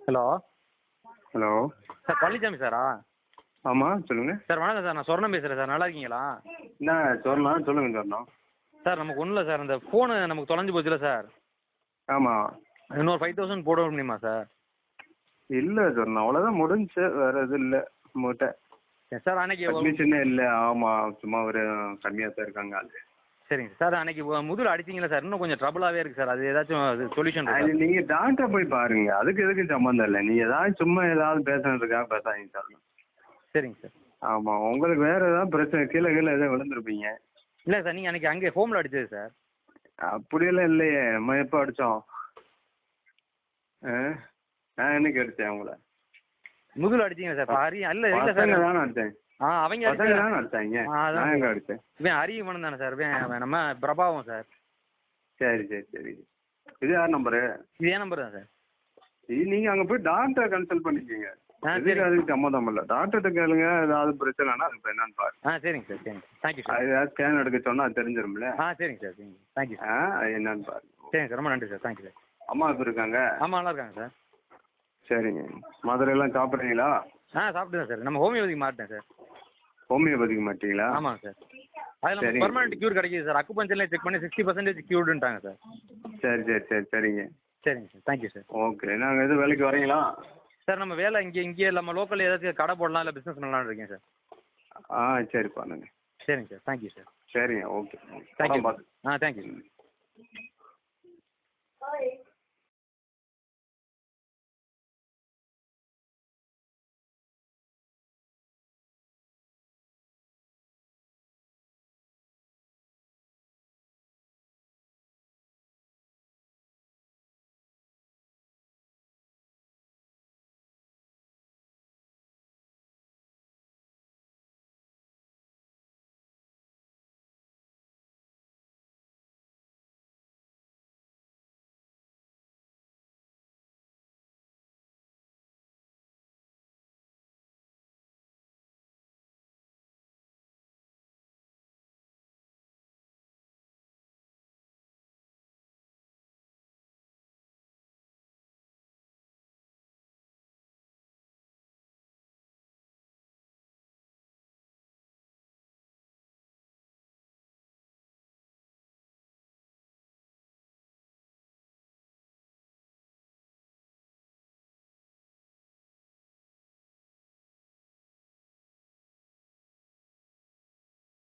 Hello hello sir Palaniswami சாரா? ஆமாம் சொல்லுங்கள். Sir வணக்கம் சார், நான் சொர்ணம் பேசுகிறேன் சார். நல்லா இருக்கீங்களா? என்ன சொர்ணம் சொல்லுங்கள் சொர்ணம். சார் நமக்கு ஒன்றும் இல்லை சார், அந்த ஃபோனு நமக்கு தொலைஞ்சு போச்சுல சார். ஆமாம். இன்னொரு 5000 போட முடியுமா சார்? இல்லை சொர்ணம், அவ்வளோதான் முடிஞ்சுச்சு, வேறு எதுவும் இல்லை நம்மகிட்ட. சார் அன்னைக்கு அட்மிஷனே இல்லை. ஆமாம், சும்மா ஒரு கம்மியாக தான் இருக்காங்க அது. சரிங்க சார். அன்னைக்கு முதல் அடிச்சிங்களா சார்? இன்னும் கொஞ்சம் ட்ரபுளாகவே இருக்குது சார். அது ஏதாச்சும் சொல்யூஷன் அது இருக்கா? நீங்கள் டாக்டர் போய் பாருங்கள், அதுக்கு எதுக்கு சம்மந்தம் இல்லை. நீங்கள் ஏதாவது சும்மா ஏதாவது பேசுறதுக்காக பேசாதீங்க சொர்ணம். சரிங்க சார். ஆமாம், உங்களுக்கு வேறு ஏதாவது பிரச்சனை, கீழே எதாவது விழுந்துருப்பீங்க. இல்லை சார், நீங்கள் அன்றைக்கி அங்கே ஹோமில் அடிச்சது சார். அப்படியெல்லாம் இல்லையே, நம்ம எப்போ அடித்தோம்? நான் என்னைக்கு அடித்தேன் உங்களை? முதல் அடிச்சிங்க சார். இல்லை இல்லை சார், தானே அடித்தேன். அவங்க பசங்க தானே அடித்தாங்க. நான் எங்கே அடித்தேன்? இவன் அறிவன் தானே சார்? இவன் நம்ம பிரபாவம் சார். சரி சரி சரி. இது யார் நம்பரு? இது என் நம்பர் தான் சார். இது நீங்கள் அங்கே போய் டாக்டரை கன்சல்ட் பண்ணிக்கோங்க. சரி. அதுக்கு சம்மந்தம் இல்லை. டாக்டர்கிட்ட கேளுங்க, ஏதாவது பிரச்சனைனா அது இப்போ என்னன்னு பாருங்க. சரிங்க சார். சரிங்க சார், தேங்க்யூ சார். அது ஏதாவது ஸ்கேன் எடுக்க சொன்னால் அது தெரிஞ்சிடும்ல. சரிங்க சார். சரிங்க, தேங்க்யூ சார். அது என்னன்னு பாருங்க. சரிங்க சார், ரொம்ப நன்றி சார். Thank you sir. அம்மா இப்போ இருக்காங்க? ஆமாம், நல்லா இருக்காங்க சார். சரிங்க. மாத்திரையெல்லாம் சாப்பிட்றீங்களா? சாப்பிட்டு தான் சார். நம்ம ஹோமியோபதிக்கு மாட்டேன் சார். ஹோமியோபதிக்கு மாட்டீங்களா? ஆமாங்க சார். அதில் நம்ம பெர்மனெண்ட் க்யூர் கிடைக்கிது சார். அக்குபஞ்சர்லேயே செக் பண்ணி 60% க்யூர்டுன்ட்டாங்க சார். சரி சரி சரி சரிங்க. சரிங்க சார், தேங்க்யூ சார். ஓகே. நாங்கள் எதுவும் வேலைக்கு வரீங்களா? சார் நம்ம வேலை இங்கே நம்ம லோக்கலில் ஏதாச்சும் கடை போடலாம், இல்லை பிஸ்னஸ் பண்ணலான்னு இருக்கேன் சார். சரி பண்ணுங்க. சரிங்க சார், தேங்க்யூ சார். சரிங்க. ஓகே. தேங்க்யூ. பார்த்து. Thank you sir.